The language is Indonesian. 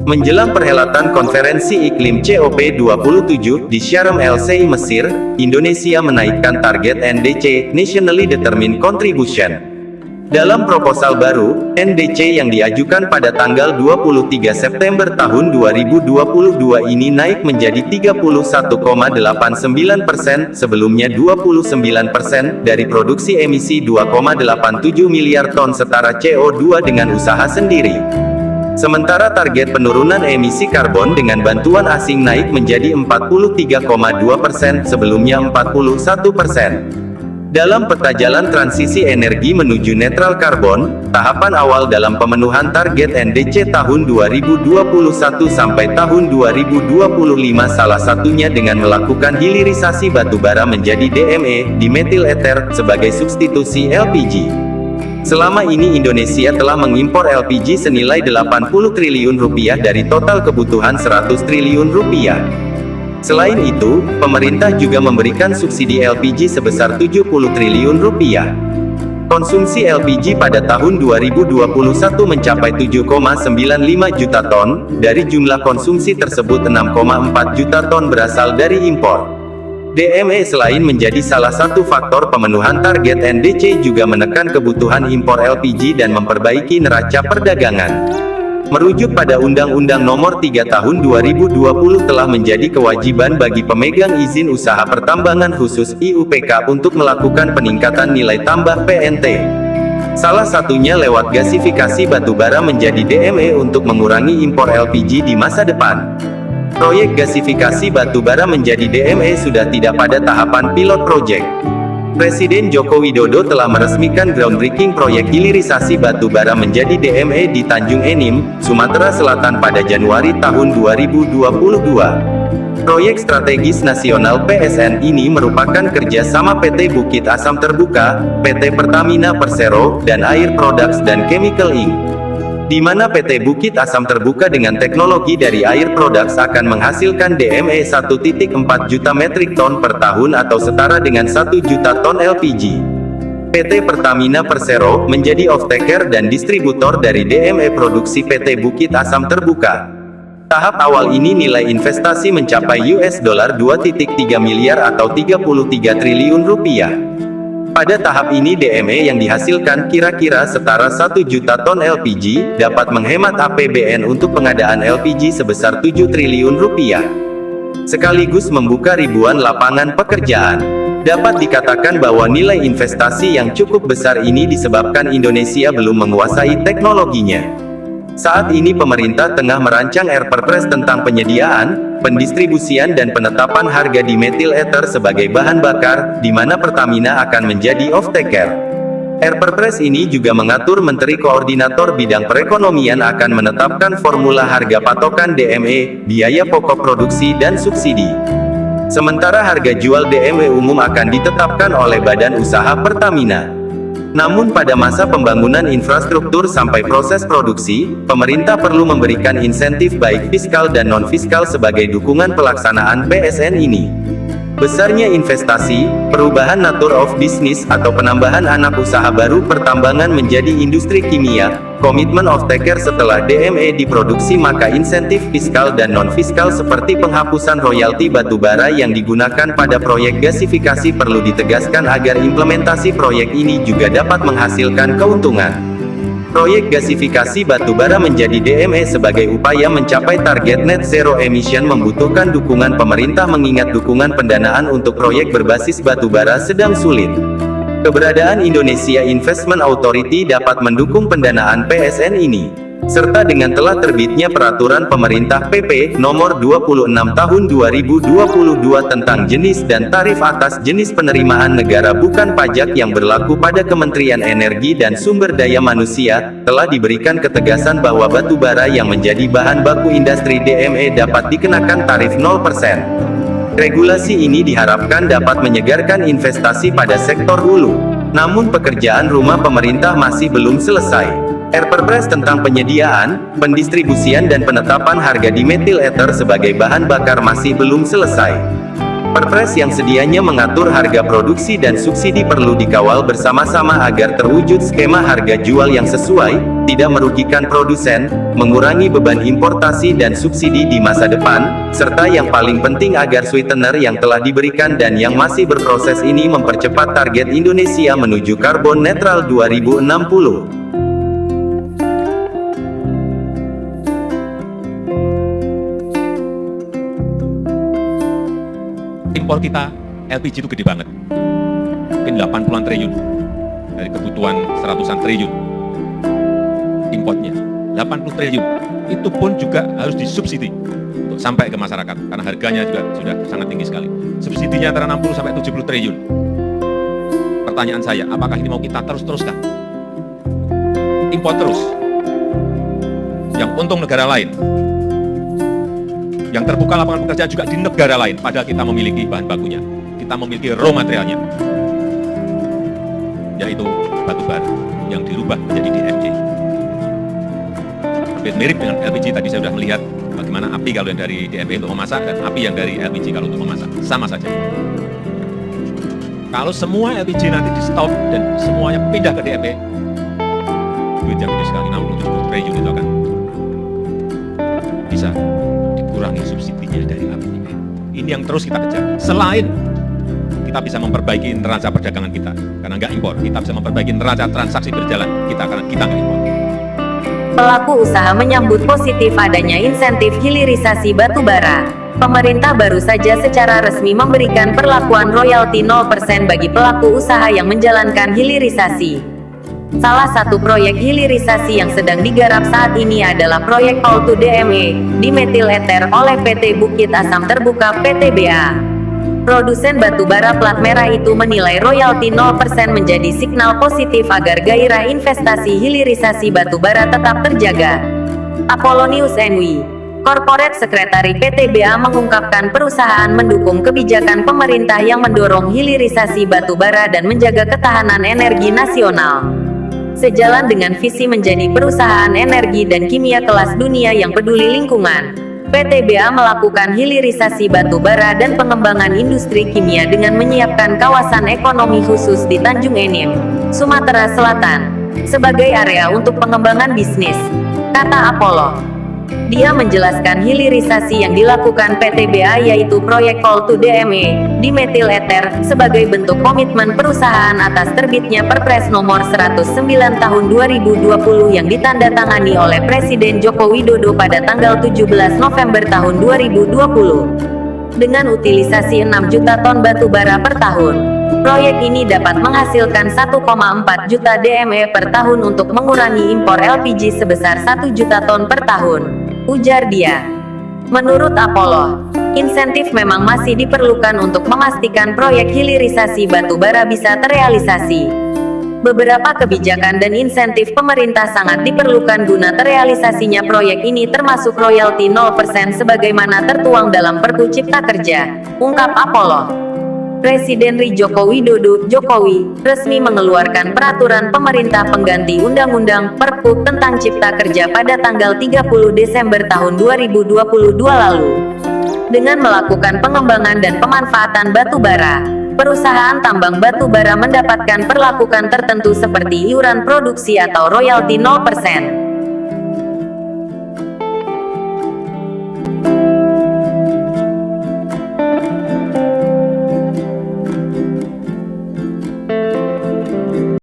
Menjelang perhelatan konferensi iklim COP27 di Sharm el-Sheikh, Mesir, Indonesia menaikkan target NDC (Nationally Determined Contribution). Dalam proposal baru, NDC yang diajukan pada tanggal 23 September tahun 2022 ini naik menjadi 31,89%, sebelumnya 29% dari produksi emisi 2,87 miliar ton setara CO2 dengan usaha sendiri. Sementara target penurunan emisi karbon dengan bantuan asing naik menjadi 43,2%, sebelumnya 41%. Dalam peta jalan transisi energi menuju netral karbon, tahapan awal dalam pemenuhan target NDC tahun 2021 sampai tahun 2025 salah satunya dengan melakukan hilirisasi batubara menjadi DME, dimethyl ether, sebagai substitusi LPG. Selama ini Indonesia telah mengimpor LPG senilai 80 triliun rupiah dari total kebutuhan 100 triliun rupiah. Selain itu, pemerintah juga memberikan subsidi LPG sebesar 70 triliun rupiah. Konsumsi LPG pada tahun 2021 mencapai 7,95 juta ton, dari jumlah konsumsi tersebut 6,4 juta ton berasal dari impor. DME selain menjadi salah satu faktor pemenuhan target NDC juga menekan kebutuhan impor LPG dan memperbaiki neraca perdagangan. Merujuk pada Undang-Undang Nomor 3 Tahun 2020 telah menjadi kewajiban bagi pemegang izin usaha pertambangan khusus (IUPK) untuk melakukan peningkatan nilai tambah PNT. Salah satunya lewat gasifikasi batubara menjadi DME untuk mengurangi impor LPG di masa depan. Proyek gasifikasi batubara menjadi DME sudah tidak pada tahapan pilot project. Presiden Joko Widodo telah meresmikan groundbreaking proyek hilirisasi batubara menjadi DME di Tanjung Enim, Sumatera Selatan pada Januari tahun 2022. Proyek strategis nasional PSN ini merupakan kerjasama PT Bukit Asam Terbuka, PT Pertamina Persero, dan Air Products dan Chemical Inc., di mana PT Bukit Asam Terbuka dengan teknologi dari Air Products akan menghasilkan DME 1,4 juta metrik ton per tahun atau setara dengan 1 juta ton LPG. PT Pertamina Persero menjadi off-taker dan distributor dari DME produksi PT Bukit Asam Terbuka. Tahap awal ini nilai investasi mencapai $2.3 miliar atau 33 triliun rupiah. Pada tahap ini DME yang dihasilkan kira-kira setara 1 juta ton LPG, dapat menghemat APBN untuk pengadaan LPG sebesar 7 triliun rupiah. Sekaligus membuka ribuan lapangan pekerjaan. Dapat dikatakan bahwa nilai investasi yang cukup besar ini disebabkan Indonesia belum menguasai teknologinya. Saat ini pemerintah tengah merancang Perpres tentang penyediaan, pendistribusian dan penetapan harga dimethyl ether sebagai bahan bakar, di mana Pertamina akan menjadi off-taker. Perpres ini juga mengatur Menteri Koordinator Bidang Perekonomian akan menetapkan formula harga patokan DME, biaya pokok produksi dan subsidi. Sementara harga jual DME umum akan ditetapkan oleh Badan Usaha Pertamina. Namun pada masa pembangunan infrastruktur sampai proses produksi, pemerintah perlu memberikan insentif baik fiskal dan non-fiskal sebagai dukungan pelaksanaan PSN ini. Besarnya investasi, perubahan nature of business atau penambahan anak usaha baru pertambangan menjadi industri kimia, komitmen off-taker setelah DME diproduksi maka insentif fiskal dan non-fiskal seperti penghapusan royalti batubara yang digunakan pada proyek gasifikasi perlu ditegaskan agar implementasi proyek ini juga dapat menghasilkan keuntungan. Proyek gasifikasi batubara menjadi DME sebagai upaya mencapai target net zero emission membutuhkan dukungan pemerintah mengingat dukungan pendanaan untuk proyek berbasis batubara sedang sulit. Keberadaan Indonesia Investment Authority dapat mendukung pendanaan PSN ini. Serta dengan telah terbitnya Peraturan Pemerintah PP Nomor 26 Tahun 2022 tentang jenis dan tarif atas jenis penerimaan negara bukan pajak yang berlaku pada Kementerian Energi dan Sumber Daya Manusia, telah diberikan ketegasan bahwa batubara yang menjadi bahan baku industri DME dapat dikenakan tarif 0%. Regulasi ini diharapkan dapat menyegarkan investasi pada sektor hulu. Namun pekerjaan rumah pemerintah masih belum selesai. Perpres tentang penyediaan, pendistribusian dan penetapan harga dimethyl ether sebagai bahan bakar masih belum selesai. Perpres yang sedianya mengatur harga produksi dan subsidi perlu dikawal bersama-sama agar terwujud skema harga jual yang sesuai, tidak merugikan produsen, mengurangi beban importasi dan subsidi di masa depan, serta yang paling penting agar sweetener yang telah diberikan dan yang masih berproses ini mempercepat target Indonesia menuju karbon netral 2060. Impor kita LPG itu gede banget, mungkin 80-an triliun dari kebutuhan 100-an triliun importnya, 80 triliun itu pun juga harus disubsidi untuk sampai ke masyarakat karena harganya juga sudah sangat tinggi sekali. Subsidinya antara 60 sampai 70 triliun. Pertanyaan saya, apakah ini mau kita terus-teruskan? Impor terus, yang untung negara lain, yang terbuka lapangan pekerjaan juga di negara lain, padahal kita memiliki bahan bakunya, kita memiliki raw materialnya, yaitu batu bara yang dirubah menjadi DME. Hampir mirip dengan LPG, tadi saya sudah melihat bagaimana api kalau yang dari DME untuk memasak dan api yang dari LPG kalau untuk memasak, sama saja. Kalau semua LPG nanti di stop dan semuanya pindah ke DME, duit yang gede sekali, 60-70 triliun itu akan bisa kurangi subsidinya dari APBN. Ini yang terus kita kejar. Selain kita bisa memperbaiki neraca perdagangan kita, karena nggak impor, kita bisa memperbaiki neraca transaksi berjalan kita karena kita nggak impor. Pelaku usaha menyambut positif adanya insentif hilirisasi batu bara. Pemerintah baru saja secara resmi memberikan perlakuan royalti 0% bagi pelaku usaha yang menjalankan hilirisasi. Salah satu proyek hilirisasi yang sedang digarap saat ini adalah proyek All to DME, dimetil ether oleh PT Bukit Asam Terbuka PTBA. Produsen batu bara plat merah itu menilai royalti 0% menjadi signal positif agar gairah investasi hilirisasi batu bara tetap terjaga. Apollonius NW, Corporate Secretary PTBA mengungkapkan perusahaan mendukung kebijakan pemerintah yang mendorong hilirisasi batu bara dan menjaga ketahanan energi nasional. Sejalan dengan visi menjadi perusahaan energi dan kimia kelas dunia yang peduli lingkungan, PTBA melakukan hilirisasi batu bara dan pengembangan industri kimia dengan menyiapkan kawasan ekonomi khusus di Tanjung Enim, Sumatera Selatan, sebagai area untuk pengembangan bisnis, kata Apollo. Dia menjelaskan hilirisasi yang dilakukan PTBA yaitu proyek All to DME, dimetil ether, sebagai bentuk komitmen perusahaan atas terbitnya Perpres nomor 109 tahun 2020 yang ditandatangani oleh Presiden Joko Widodo pada tanggal 17 November tahun 2020. Dengan utilisasi 6 juta ton batu bara per tahun, proyek ini dapat menghasilkan 1,4 juta DME per tahun untuk mengurangi impor LPG sebesar 1 juta ton per tahun, ujar dia. Menurut Apollo, insentif memang masih diperlukan untuk memastikan proyek hilirisasi batu bara bisa terrealisasi. Beberapa kebijakan dan insentif pemerintah sangat diperlukan guna terrealisasinya proyek ini termasuk royalti 0% sebagaimana tertuang dalam Perpu Cipta Kerja, ungkap Apollo. Presiden RI Joko Widodo, Jokowi, resmi mengeluarkan peraturan pemerintah pengganti Undang-Undang Perpu tentang Cipta Kerja pada tanggal 30 Desember tahun 2022 lalu. Dengan melakukan pengembangan dan pemanfaatan batu bara, perusahaan tambang batu bara mendapatkan perlakuan tertentu seperti iuran produksi atau royalti 0%.